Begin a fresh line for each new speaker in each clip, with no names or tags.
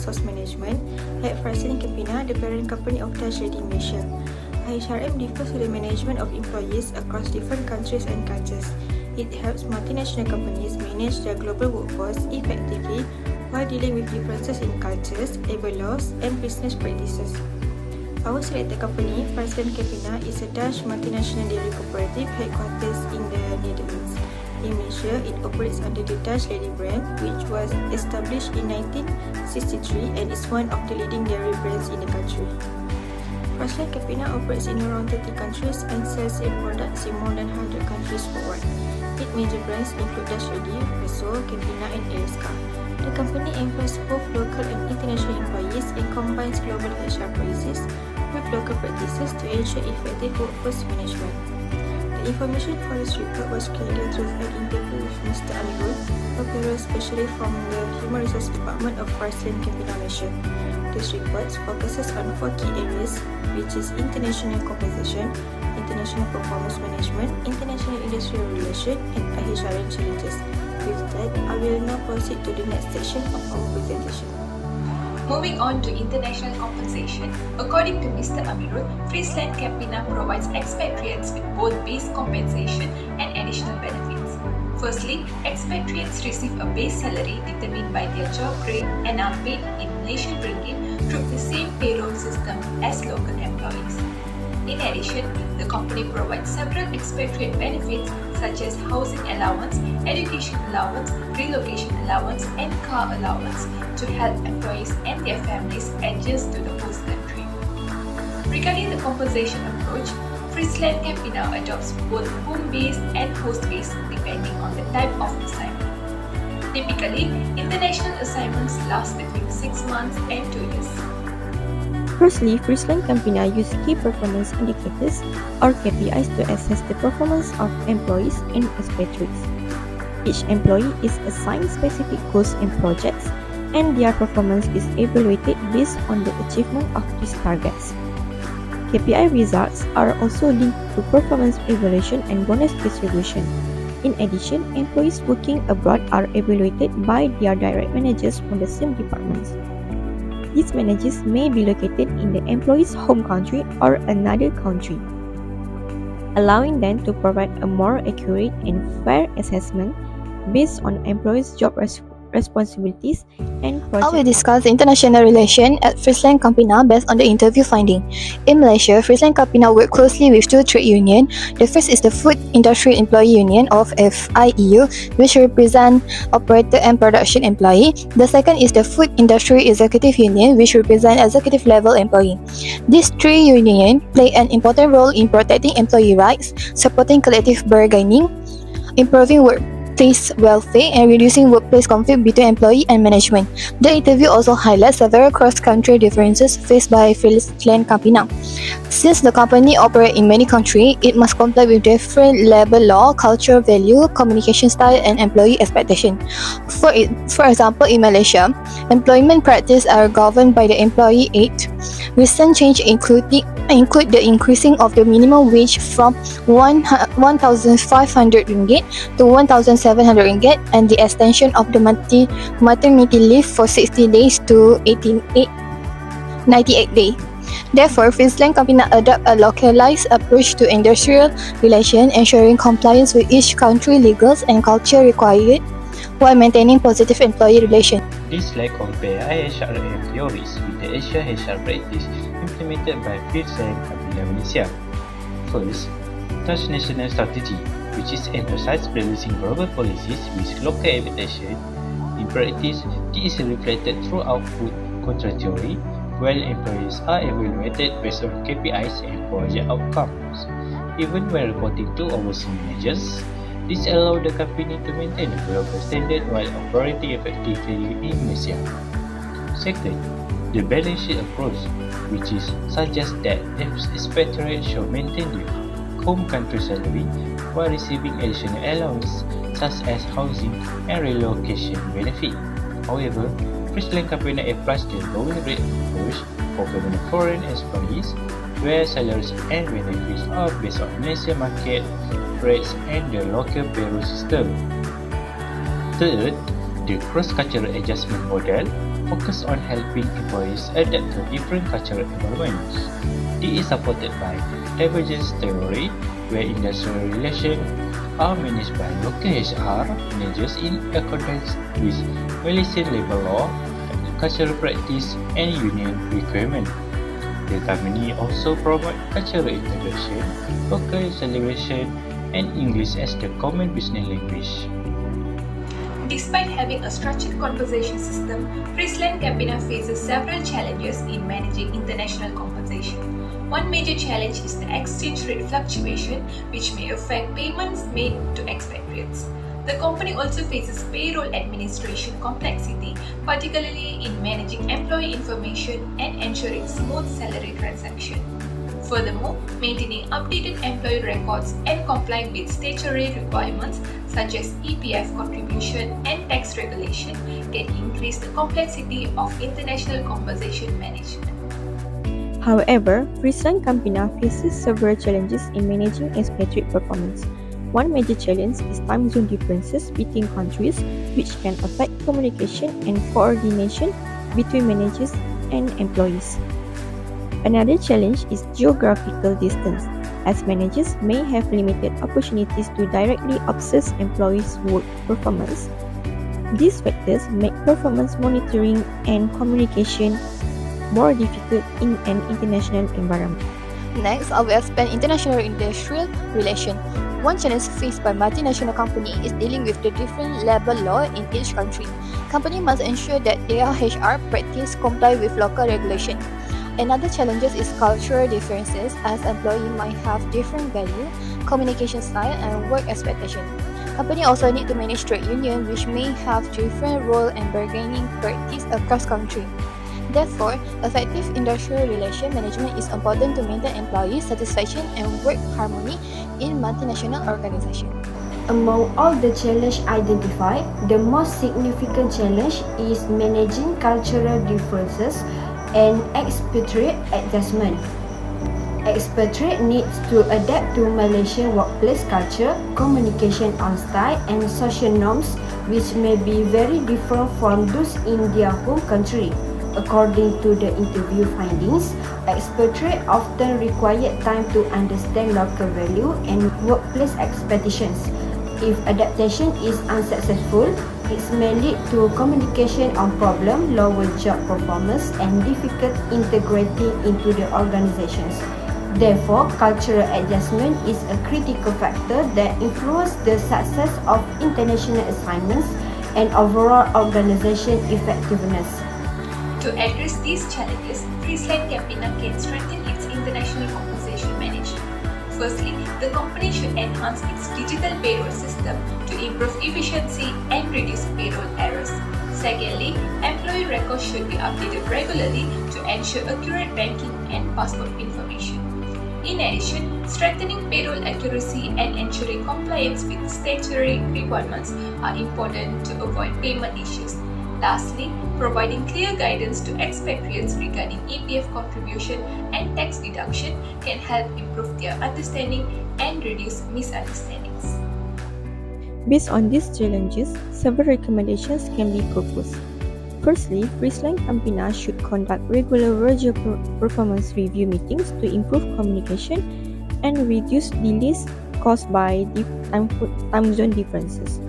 Resource Management at Frieslandcampina, the parent company of Dutch Lady Malaysia. IHRM refers to the management of employees across different countries and cultures. It helps multinational companies manage their global workforce effectively while dealing with differences in cultures, labor laws, and business practices. Our selected company, Frieslandcampina, is a Dutch multinational dairy cooperative headquarters in the Netherlands. In Malaysia, it operates under the Dutch Lady brand, which was established in 1963 and is one of the leading dairy brands in the country. Frieslandcampina operates in around 30 countries and sells its products in more than 100 countries worldwide. Its major brands include Dutch Lady, Presso, Campina, and Alaska. The company employs both local and international employees and combines global HR policies with local practices to ensure effective workforce management. The information for this report was created through an interview with Mr. Amirul, a payroll specialist from the Human Resource Department of Frieslandcampina, Malaysia. This report focuses on 4 key areas, which is international compensation, international performance management, international industrial relations, and IHRM challenges. With that, I will now proceed to the next section of our presentation.
Moving on to international compensation, according to Mr. Amirul, Frieslandcampina provides expatriates with both base compensation and additional benefits. Firstly, expatriates receive a base salary determined by their job grade and are paid in Malaysian ringgit through the same payroll system as local employees. In addition, the company provides several expatriate benefits such as housing allowance, education allowance, relocation allowance, and car allowance to help employees and their families adjust to the host country. Regarding the compensation approach, Frieslandcampina adopts both home-based and host-based depending on the type of assignment. Typically, international assignments last between 6 months and 2 years.
Firstly, Frieslandcampina uses key performance indicators or KPIs to assess the performance of employees and expatriates. Each employee is assigned specific goals and projects, and their performance is evaluated based on the achievement of these targets. KPI results are also linked to performance evaluation and bonus distribution. In addition, employees working abroad are evaluated by their direct managers from the same departments. These managers may be located in the employee's home country or another country, allowing them to provide a more accurate and fair assessment based on employees' job responsibilities and projects.
I will discuss international relations at Frieslandcampina based on the interview finding. In Malaysia, Frieslandcampina works closely with 2 trade unions. The first is the Food Industry Employee Union of FIEU, which represents operator and production employee. The second is the Food Industry Executive Union, which represents executive level employee. These 3 unions play an important role in protecting employee rights, supporting collective bargaining, improving workplace welfare, and reducing workplace conflict between employee and management. The interview also highlights several cross-country differences faced by Frieslandcampina. Since the company operates in many countries, it must comply with different labor law, cultural value, communication style, and employee expectation. For example, in Malaysia, employment practices are governed by the Employee Act. Recent changes include the increasing of the minimum wage from 1,500 ringgit to 1,700 ringgit and the extension of the maternity leave for 60 days to 98 days. Therefore, Frieslandcampina adopt a localized approach to industrial relations, ensuring compliance with each country legals and culture required while maintaining positive employee relations.
This slide compares IHRM theories with the Asia HR practice implemented by Frieslandcampina, Malaysia. First, Dutch national strategy, which is emphasized producing global policies with local adaptation. In practice, this is reflected throughout food contractually, while employees are evaluated based on KPIs and project outcomes. Even when reporting to overseas managers, this allows the company to maintain a global standard while operating effectively in Malaysia. Second, the balance sheet approach, which suggests that expatriates should maintain their home country salary while receiving additional allowance such as housing and relocation benefit. However, Frieslandcampina applies the lowest rate approach for permanent foreign employees, where salaries and benefits are based on Malaysian market rates and the local payroll system. Third, the cross-cultural adjustment model. focus on helping employees adapt to different cultural environments. It is supported by divergence theory, where industrial relations are managed by local HR managers in accordance with Malaysian labor law, cultural practice, and union requirement. The company also promotes cultural integration, local celebration, and English as the common business language.
Despite having a structured compensation system, Frieslandcampina faces several challenges in managing international compensation. One major challenge is the exchange rate fluctuation, which may affect payments made to expatriates. The company also faces payroll administration complexity, particularly in managing employee information and ensuring smooth salary transaction. Furthermore, maintaining updated employee records and complying with statutory requirements such as EPF contribution and tax regulation can increase the complexity of international compensation management.
However, Frieslandcampina faces several challenges in managing expatriate performance. One major challenge is time zone differences between countries, which can affect communication and coordination between managers and employees. Another challenge is geographical distance, as managers may have limited opportunities to directly observe employees' work performance. These factors make performance monitoring and communication more difficult in an international environment.
Next, I will explain international industrial relation. One challenge faced by multinational companies is dealing with the different labor law in each country. Company must ensure that their HR practice comply with local regulation. Another challenge is cultural differences, as employees might have different value, communication style, and work expectation. Company also need to manage trade union, which may have different role and bargaining practice across country. Therefore, effective industrial relation management is important to maintain employee satisfaction and work harmony in multinational organizations.
Among all the challenges identified, the most significant challenge is managing cultural differences and expatriate adjustment. Expatriate needs to adapt to Malaysian workplace culture, communication style, and social norms, which may be very different from those in their home country. According to the interview findings, expatriates often require time to understand local value and workplace expectations. If adaptation is unsuccessful, it may lead to communication on problem, lower job performance, and difficult integrating into the organizations. Therefore, cultural adjustment is a critical factor that influences the success of international assignments and overall organization effectiveness.
To address these challenges, Frieslandcampina can strengthen its international compensation management. Firstly, the company should enhance its digital payroll system to improve efficiency and reduce payroll errors. Secondly, employee records should be updated regularly to ensure accurate banking and passport information. In addition, strengthening payroll accuracy and ensuring compliance with statutory requirements are important to avoid payment issues. Lastly, providing clear guidance to expatriates regarding EPF contribution and tax deduction can help improve their understanding and reduce misunderstandings.
Based on these challenges, several recommendations can be proposed. Firstly, Frieslandcampina should conduct regular virtual performance review meetings to improve communication and reduce delays caused by time zone differences.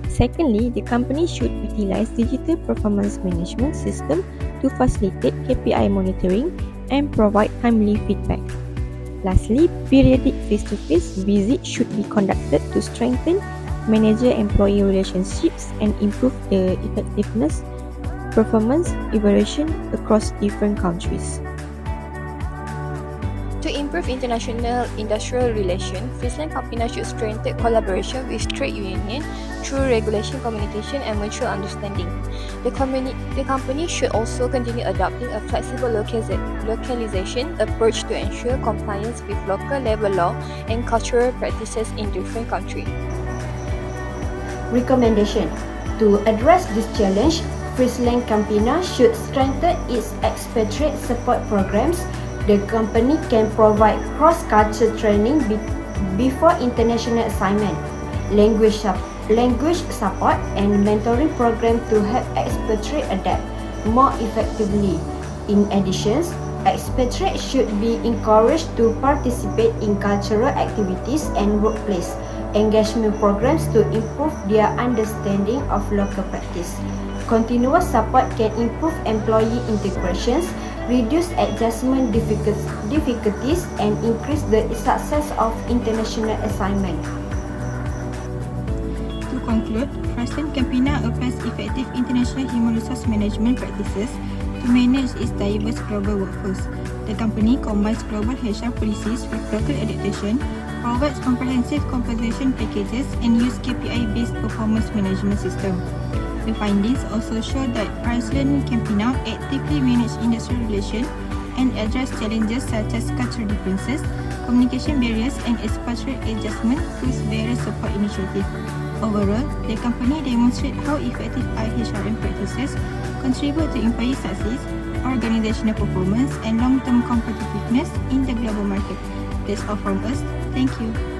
Secondly, the company should utilize digital performance management system to facilitate KPI monitoring and provide timely feedback. Lastly, periodic face-to-face visits should be conducted to strengthen manager-employee relationships and improve the effectiveness performance evaluation across different countries.
To improve international industrial relations, Frieslandcampina should strengthen collaboration with trade unions through regulation, communication, and mutual understanding. The company should also continue adopting a flexible localization approach to ensure compliance with local labor law and cultural practices in different countries.
Recommendation: to address this challenge, Frieslandcampina should strengthen its expatriate support programs. The company can provide cross-cultural training before international assignment, language language support, and mentoring program to help expatriates adapt more effectively. In addition, expatriates should be encouraged to participate in cultural activities and workplace engagement programs to improve their understanding of local practice. Continuous support can improve employee integrations, reduce adjustment difficulties, and increase the success of international assignment.
To conclude, Frieslandcampina applies effective international human resource management practices to manage its diverse global workforce. The company combines global HR policies with local adaptation, provides comprehensive compensation packages, and uses KPI-based performance management system. The findings also show that Frieslandcampina actively manage industry relations and address challenges such as cultural differences, communication barriers, and expatriate adjustment through various support initiatives. Overall, the company demonstrates how effective IHRM practices contribute to employee success, organizational performance, and long-term competitiveness in the global market. That's all from us. Thank you.